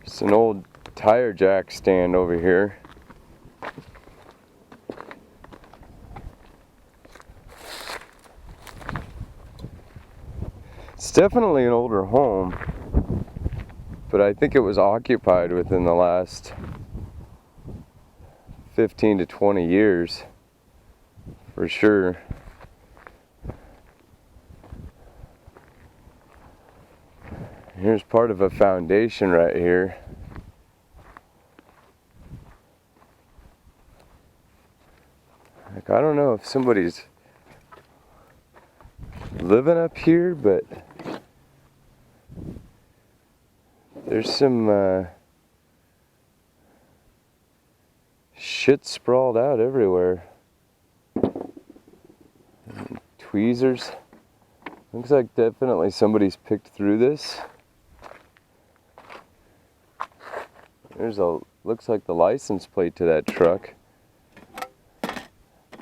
It's an old tire jack stand over here. It's definitely an older home, but I think it was occupied within the last 15 to 20 years, for sure. Here's part of a foundation right here. Like, I don't know if somebody's living up here, but there's some shit sprawled out everywhere. Tweezers. Looks like definitely somebody's picked through this. Looks like the license plate to that truck.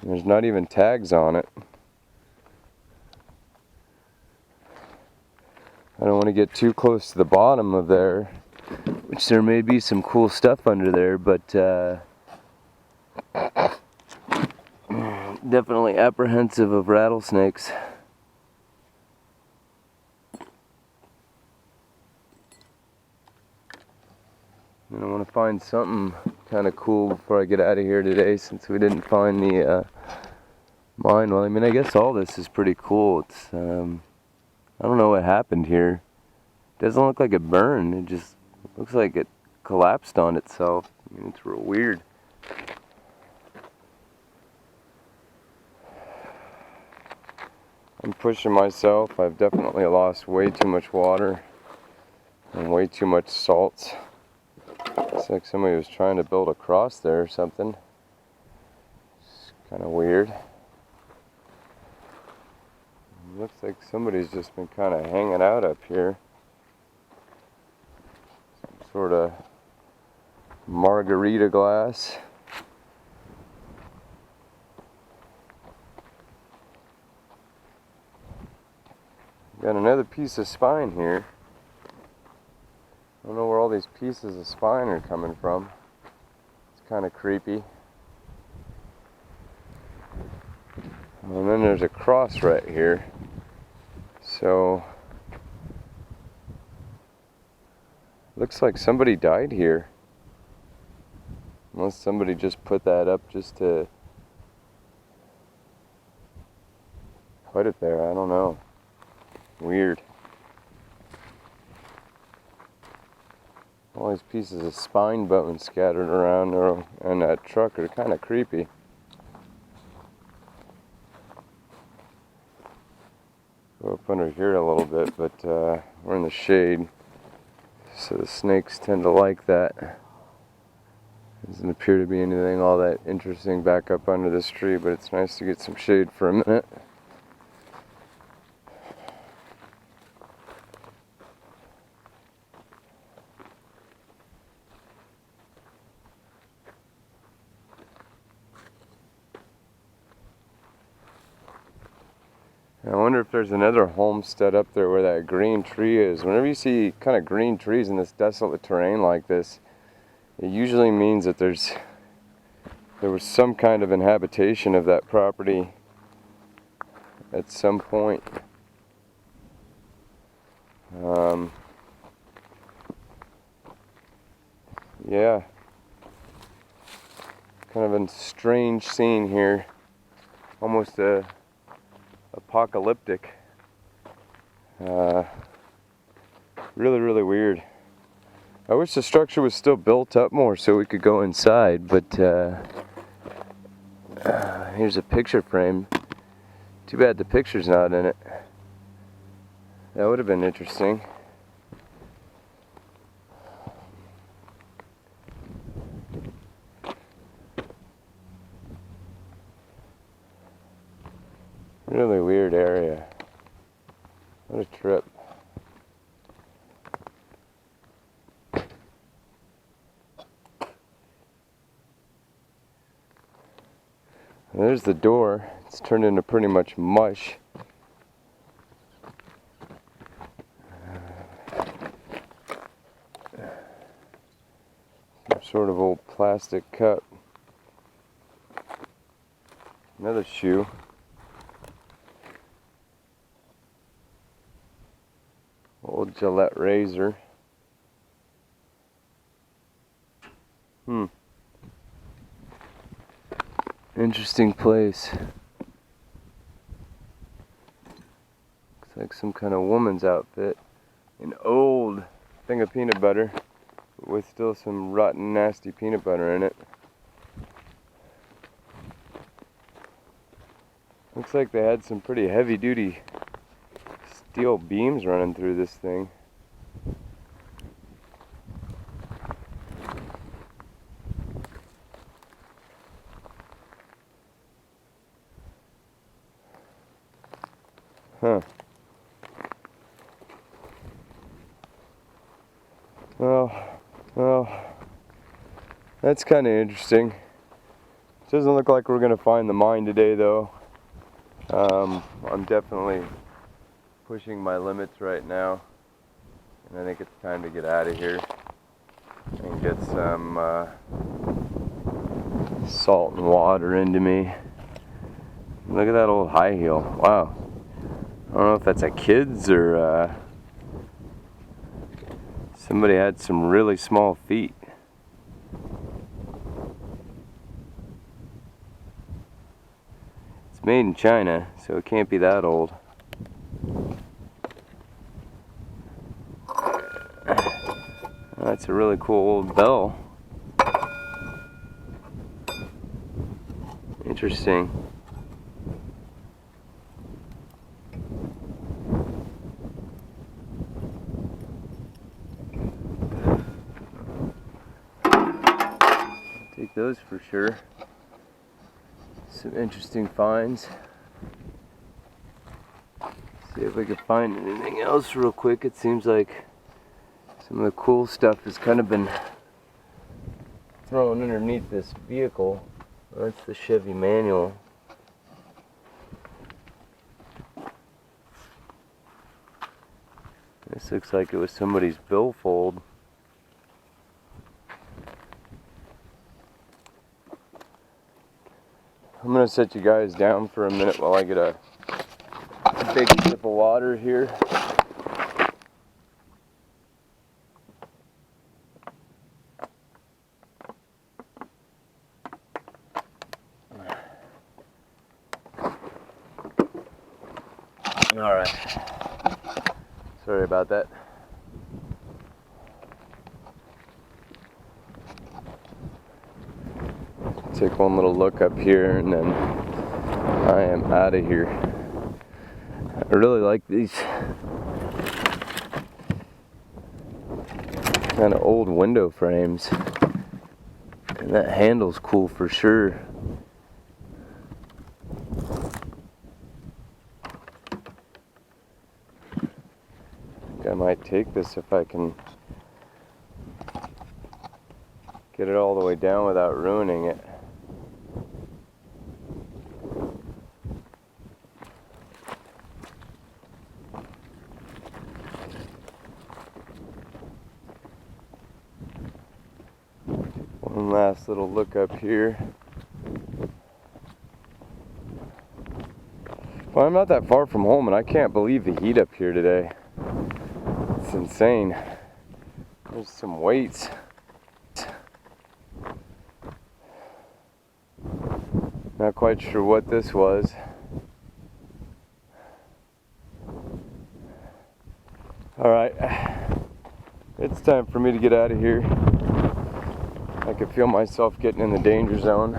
There's not even tags on it. I don't want to get too close to the bottom of there, which there may be some cool stuff under there, but definitely apprehensive of rattlesnakes. And I want to find something kind of cool before I get out of here today, since we didn't find the mine. Well, I mean, I guess all this is pretty cool. It's I don't know what happened here. It doesn't look like it burned. It just looks like it collapsed on itself. I mean, it's real weird. I'm pushing myself. I've definitely lost way too much water and way too much salts. It's like somebody was trying to build a cross there or something. It's kind of weird. It looks like somebody's just been kind of hanging out up here. Some sort of margarita glass. Got another piece of spine here. I don't know where all these pieces of spine are coming from. It's kind of creepy. And then there's a cross right here. So, looks like somebody died here. Unless somebody just put that up just to put it there. I don't know. Weird. All these pieces of spine bone scattered around in that truck are kind of creepy. Go up under here a little bit, but we're in the shade, so the snakes tend to like that. Doesn't appear to be anything all that interesting back up under this tree, but it's nice to get some shade for a minute. I wonder if there's another homestead up there where that green tree is. Whenever you see kind of green trees in this desolate terrain like this, it usually means that there was some kind of inhabitation of that property at some point. Yeah, kind of a strange scene here, almost apocalyptic. Really, really weird. I wish the structure was still built up more so we could go inside, but here's a picture frame. Too bad the picture's not in it. That would have been interesting. Really weird area. What a trip. There's the door. It's turned into pretty much mush. sort of old plastic cup. Another shoe. Old Gillette razor. Interesting place. Looks like some kind of woman's outfit. An old thing of peanut butter with still some rotten, nasty peanut butter in it. Looks like they had some pretty heavy-duty steel beams running through this thing. Huh. Well, that's kind of interesting. Doesn't look like we're gonna find the mine today, though. I'm definitely pushing my limits right now, and I think it's time to get out of here and get some salt and water into me. Look at that old high heel. Wow. I don't know if that's a kid's or somebody had some really small feet. It's made in China, so it can't be that old. That's a really cool old bell. Interesting. Take those for sure. Some interesting finds. See if we can find anything else real quick. It seems like some of the cool stuff has kind of been thrown underneath this vehicle. That's the Chevy manual. This looks like it was somebody's billfold. I'm gonna set you guys down for a minute while I get a big sip of water here. All right. Sorry about that. Take one little look up here and then I am out of here. I really like these kind of old window frames, and that handle's cool for sure. I might take this if I can get it all the way down without ruining it. One last little look up here. Well, I'm not that far from home, and I can't believe the heat up here today. It's insane. There's some weights. Not quite sure what this was. Alright, it's time for me to get out of here. I can feel myself getting in the danger zone.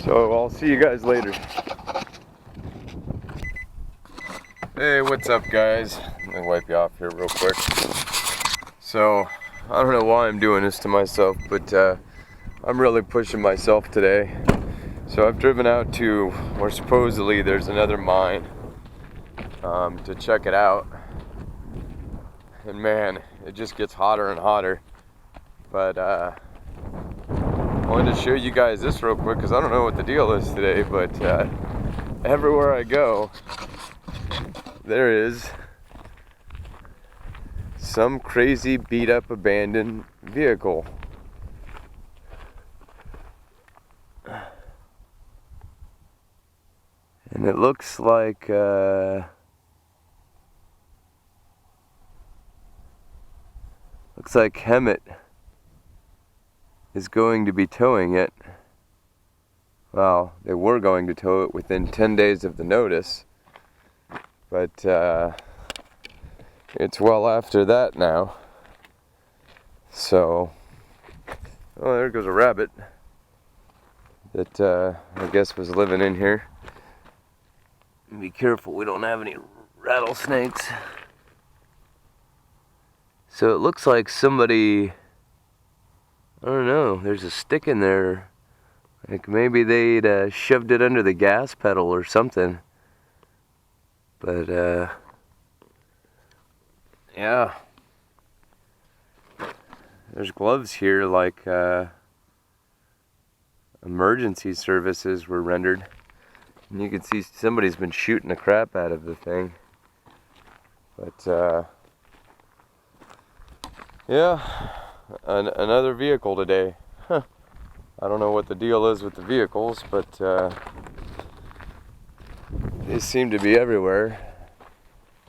So I'll see you guys later. Hey, what's up guys? Let me wipe you off here real quick. So, I don't know why I'm doing this to myself, but I'm really pushing myself today. So I've driven out to where supposedly there's another mine to check it out. And man, it just gets hotter and hotter. But I wanted to show you guys this real quick because I don't know what the deal is today, but everywhere I go, there is some crazy beat up abandoned vehicle. And it looks like Hemet is going to be towing it. Well, they were going to tow it within 10 days of the notice, but it's well after that now. So, oh, there goes a rabbit that I guess was living in here. Be careful we don't have any rattlesnakes. So it looks like somebody, I don't know, there's a stick in there. Like maybe they'd shoved it under the gas pedal or something. But yeah. There's gloves here like emergency services were rendered. And you can see somebody's been shooting the crap out of the thing. But yeah, another vehicle today. Huh. I don't know what the deal is with the vehicles, but they seem to be everywhere.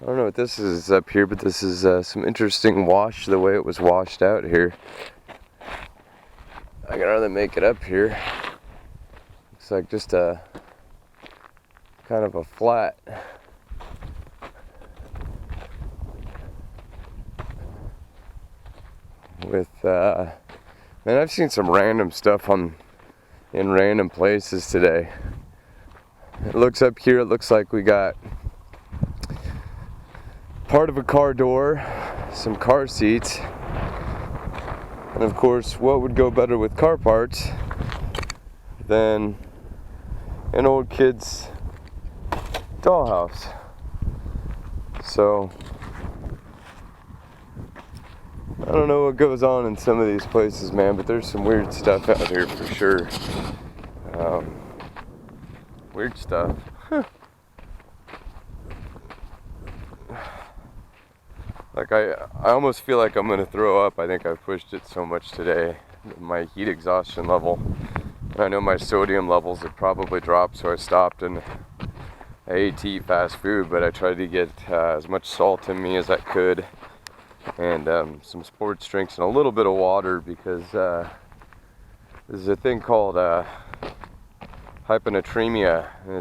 I don't know what this is up here, but this is some interesting wash, the way it was washed out here. I can hardly make it up here. Looks like just a kind of a flat. With man, I've seen some random stuff in random places today. It looks up here, it looks like we got part of a car door, some car seats, and of course, what would go better with car parts than an old kid's dollhouse? So I don't know what goes on in some of these places, man, but there's some weird stuff out here for sure. Weird stuff. Huh. Like I almost feel like I'm gonna throw up. I think I've pushed it so much today. My heat exhaustion level. I know my sodium levels have probably dropped, so I stopped and I ate to eat fast food, but I tried to get as much salt in me as I could, and some sports drinks and a little bit of water, because there's a thing called hyponatremia, and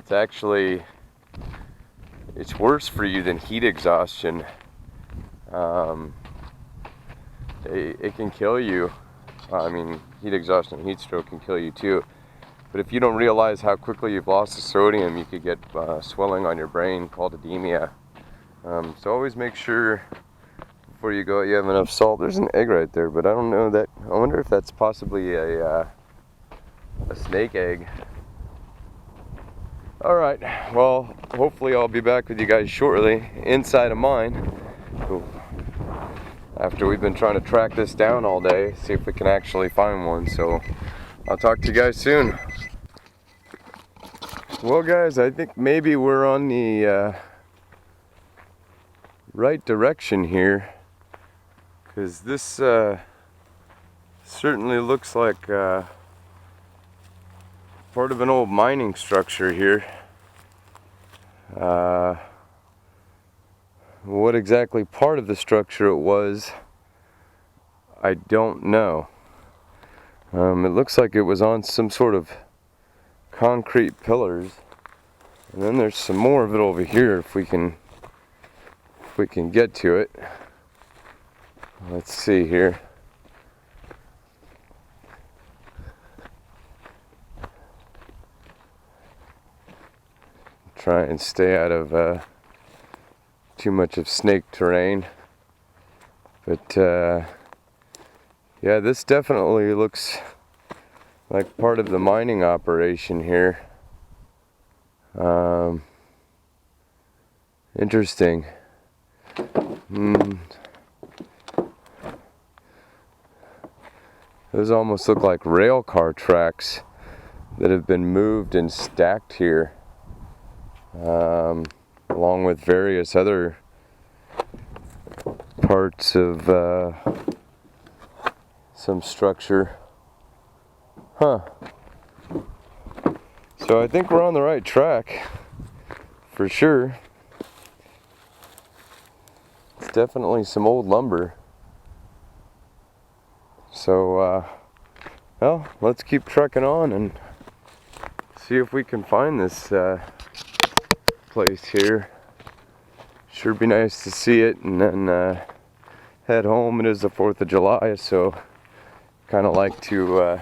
it's worse for you than heat exhaustion. It can kill you. I mean, heat exhaustion and heat stroke can kill you too. But if you don't realize how quickly you've lost the sodium, you could get swelling on your brain called edema. So always make sure before you go out you have enough salt. There's an egg right there, but I don't know that. I wonder if that's possibly a snake egg. Alright, well, hopefully I'll be back with you guys shortly inside of mine. Cool. After we've been trying to track this down all day, see if we can actually find one. So I'll talk to you guys soon. Well guys, I think maybe we're on the right direction here, because this certainly looks like part of an old mining structure here. What exactly part of the structure it was, I don't know. It looks like it was on some sort of concrete pillars, and then there's some more of it over here if we can get to it. Let's see here. Try and stay out of too much of snake terrain, but yeah, this definitely looks like part of the mining operation here. Interesting. Those almost look like rail car tracks that have been moved and stacked here. along with various other parts of some structure. Huh. So I think we're on the right track, for sure. It's definitely some old lumber. So, well, let's keep trekking on and see if we can find this place here. Sure be nice to see it and then head home. It is the 4th of July, so kind of like to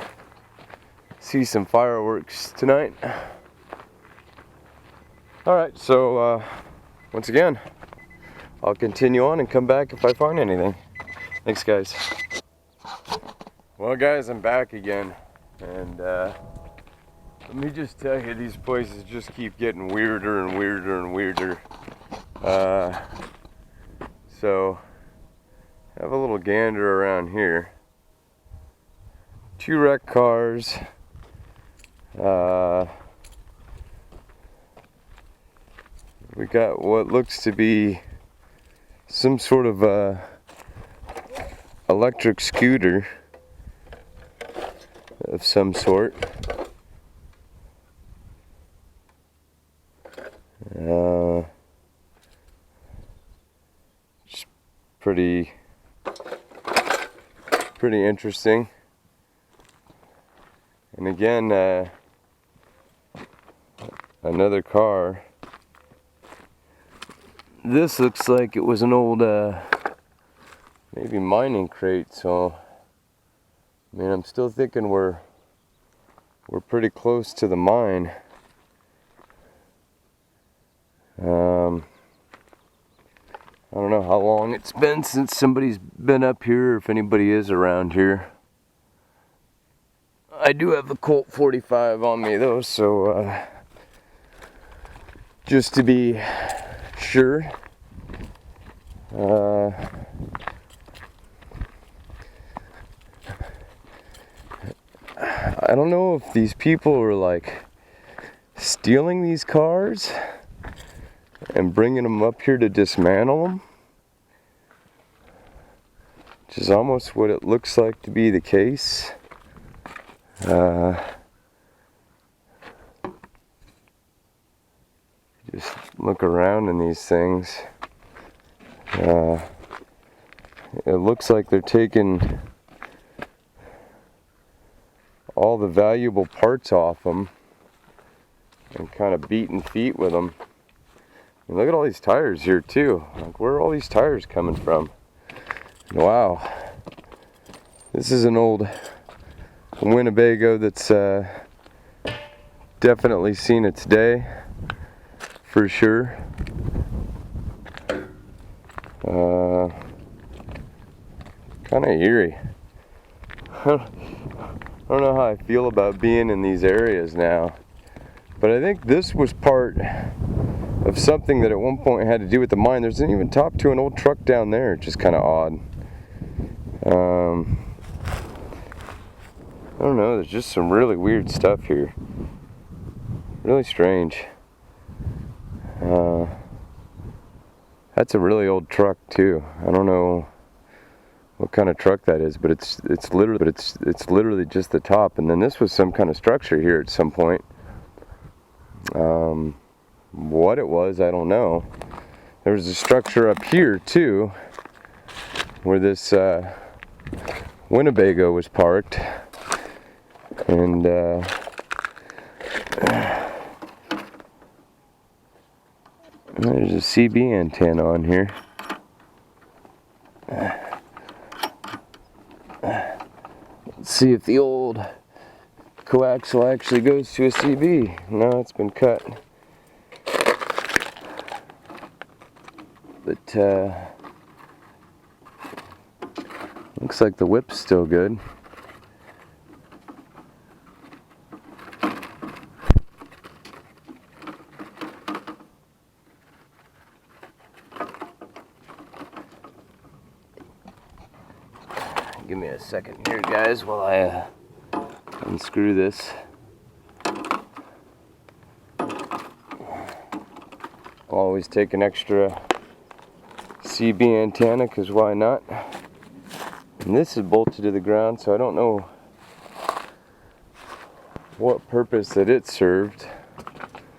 see some fireworks tonight. Alright, so once again, I'll continue on and come back if I find anything. Thanks, guys. Well, guys, I'm back again, and let me just tell you, these places just keep getting weirder and weirder and weirder. So, have a little gander around here. 2 wrecked cars. We got what looks to be some sort of electric scooter of some sort. Just pretty interesting. And again, another car. This looks like it was an old maybe mining crate, so I mean, I'm still thinking we're pretty close to the mine. I don't know how long it's been since somebody's been up here, or if anybody is around here. I do have the Colt 45 on me though, so just to be sure. I don't know if these people are like stealing these cars and bringing them up here to dismantle them, which is almost what it looks like to be the case. Just look around in these things. It looks like they're taking all the valuable parts off them and kind of beating feet with them. And look at all these tires here too. Like, where are all these tires coming from? Wow. This is an old Winnebago that's definitely seen its day, for sure. Kind of eerie. I don't know how I feel about being in these areas now, but I think this was part of something that at one point had to do with the mine. There's an even top to an old truck down there, which is kind of odd. I don't know, there's just some really weird stuff here. Really strange. That's a really old truck too. I don't know what kind of truck that is, but it's literally just the top. And then this was some kind of structure here at some point. What it was, I don't know. There was a structure up here too, where this Winnebago was parked, and there's a CB antenna on here. Let's see if the old coaxial actually goes to a CB. No, it's been cut. But looks like the whip's still good. Give me a second here, guys, while I unscrew this. I'll always take an extra CB antenna, because why not? And this is bolted to the ground, so I don't know what purpose that it served.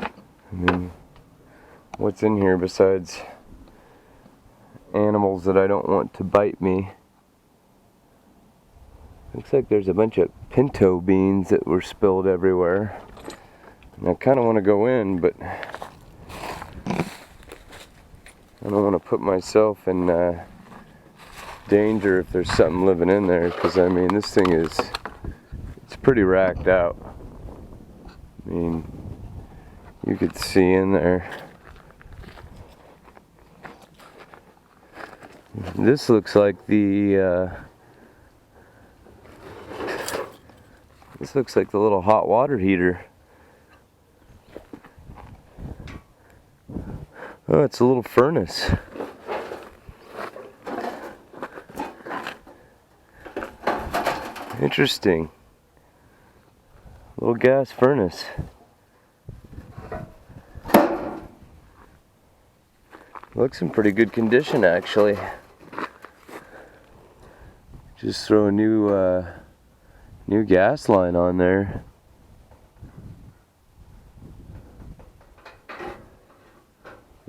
I mean, what's in here besides animals that I don't want to bite me? Looks like there's a bunch of pinto beans that were spilled everywhere. And I kind of want to go in, but I don't want to put myself in danger if there's something living in there, because I mean, this thing is, it's pretty racked out. I mean, you could see in there. This looks like the this looks like the little hot water heater. Oh, it's a little furnace. Interesting. Little gas furnace. Looks in pretty good condition, actually. Just throw a new gas line on there.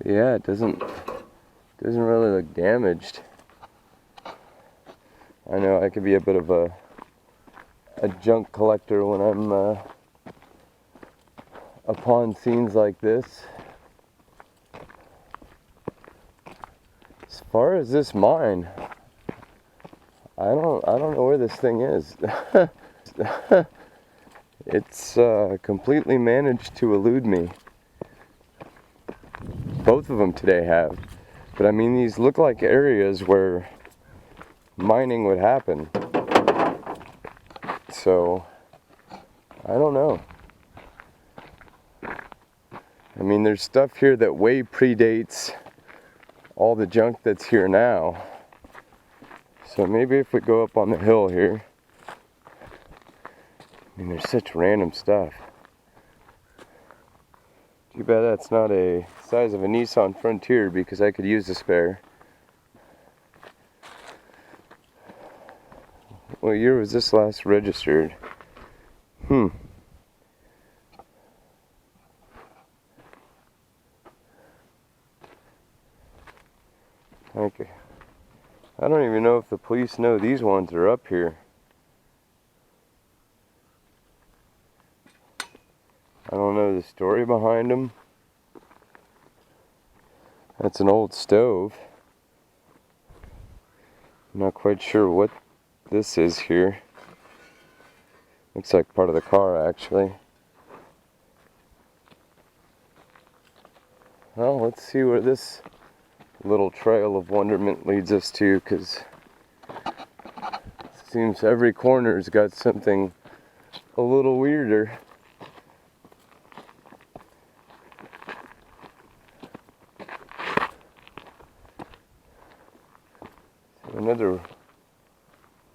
Yeah, it doesn't really look damaged. I know I could be a bit of a junk collector when I'm upon scenes like this. As far as this mine, I don't know where this thing is. It's completely managed to elude me. Both of them today have. But I mean, these look like areas where mining would happen. So, I don't know. I mean, there's stuff here that way predates all the junk that's here now. So maybe if we go up on the hill here. I mean, there's such random stuff. Too bad that's not a size of a Nissan Frontier, because I could use a spare. What year was this last registered? Okay. I don't even know if the police know these ones are up here. I don't know the story behind them. That's an old stove. I'm not quite sure what this is here. Looks like part of the car, actually. Well, let's see where this little trail of wonderment leads us to, because it seems every corner's got something a little weirder. Another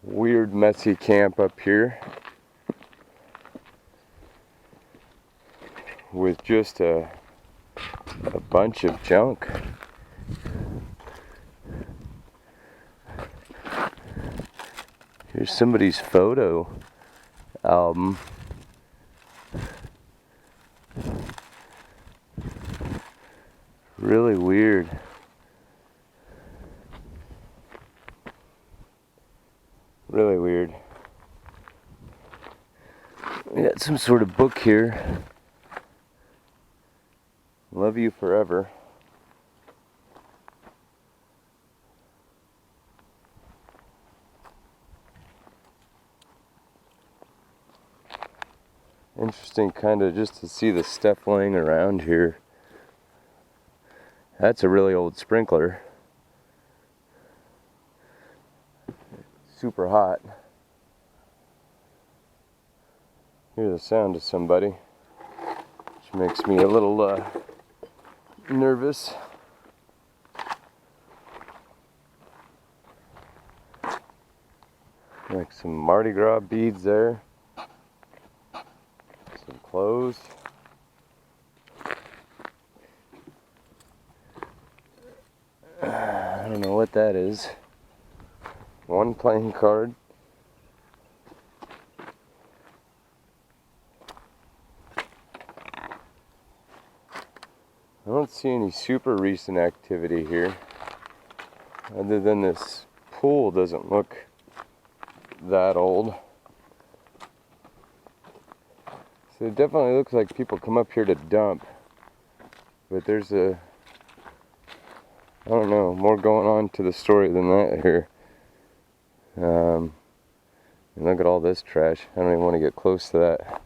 weird, messy camp up here with just a bunch of junk. Here's somebody's photo album. Really weird. Really weird. We got some sort of book here. Love you forever. Interesting, kind of just to see the stuff laying around here. That's a really old sprinkler. Super hot. Hear the sound of somebody, which makes me a little nervous. Like some Mardi Gras beads there. Some clothes. what that is. One playing card. I don't see any super recent activity here, other than this pool doesn't look that old. So it definitely looks like people come up here to dump, but there's I don't know, more going on to the story than that here. And look at all this trash. I don't even want to get close to that.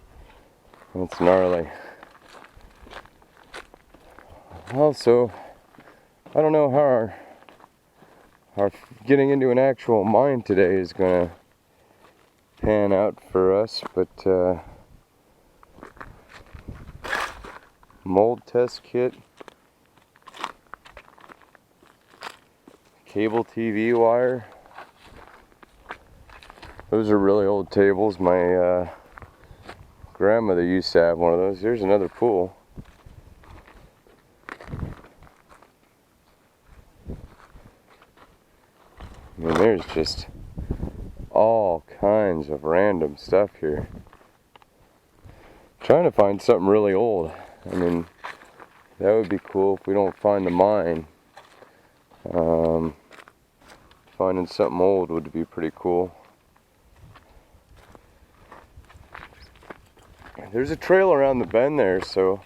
That's gnarly. Also, I don't know how our getting into an actual mine today is gonna pan out for us, but mold test kit, cable TV wire. Those are really old tables. My grandmother used to have one of those. There's another pool. I mean, there's just all kinds of random stuff here. I'm trying to find something really old. I mean, that would be cool if we don't find the mine. Finding something old would be pretty cool. There's a trail around the bend there, so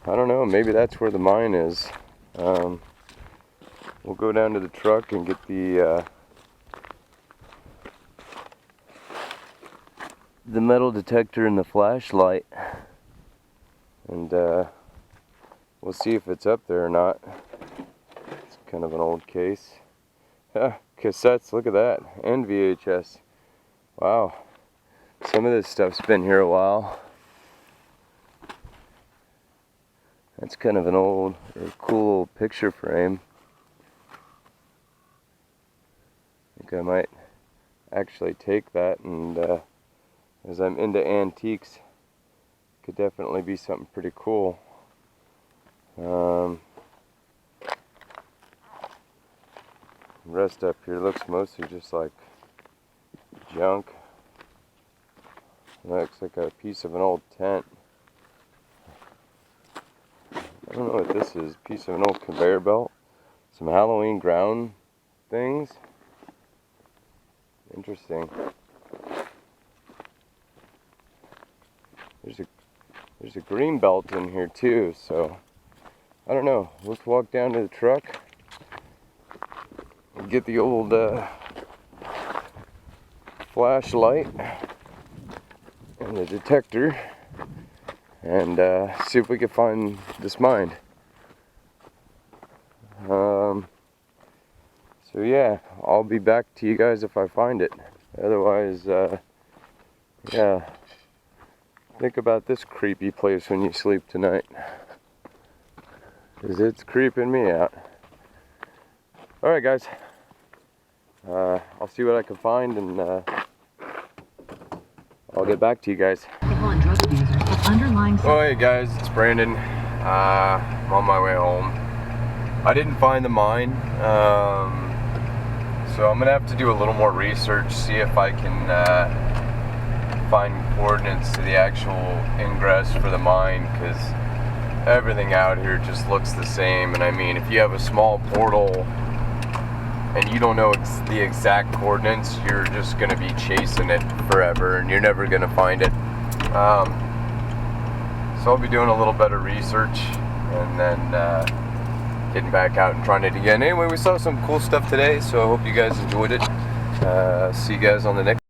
I don't know, maybe that's where the mine is. We'll go down to the truck and get the metal detector and the flashlight, and we'll see if it's up there or not. It's kind of an old case. Cassettes, look at that, and VHS. Wow, some of this stuff's been here a while. That's kind of an old, or cool old picture frame. I think I might actually take that, and as I'm into antiques, could definitely be something pretty cool. The rest up here looks mostly just like junk. Looks like a piece of an old tent. I don't know what this is. A piece of an old conveyor belt. Some Halloween ground things. Interesting. There's a green belt in here too, so I don't know. Let's walk down to the truck and get the old flashlight and the detector, and see if we can find this mine. So yeah, I'll be back to you guys if I find it. Otherwise, yeah, think about this creepy place when you sleep tonight, 'cause it's creeping me out. Alright guys, I'll see what I can find, and I'll get back to you guys. Oh hey guys, it's Brandon. I'm on my way home. I didn't find the mine, so I'm gonna have to do a little more research, see if I can find coordinates to the actual ingress for the mine, because everything out here just looks the same. And I mean, if you have a small portal and you don't know the exact coordinates, you're just gonna be chasing it forever and you're never gonna find it. So I'll be doing a little better research and then getting back out and trying it again. Anyway, we saw some cool stuff today, so I hope you guys enjoyed it. See you guys on the next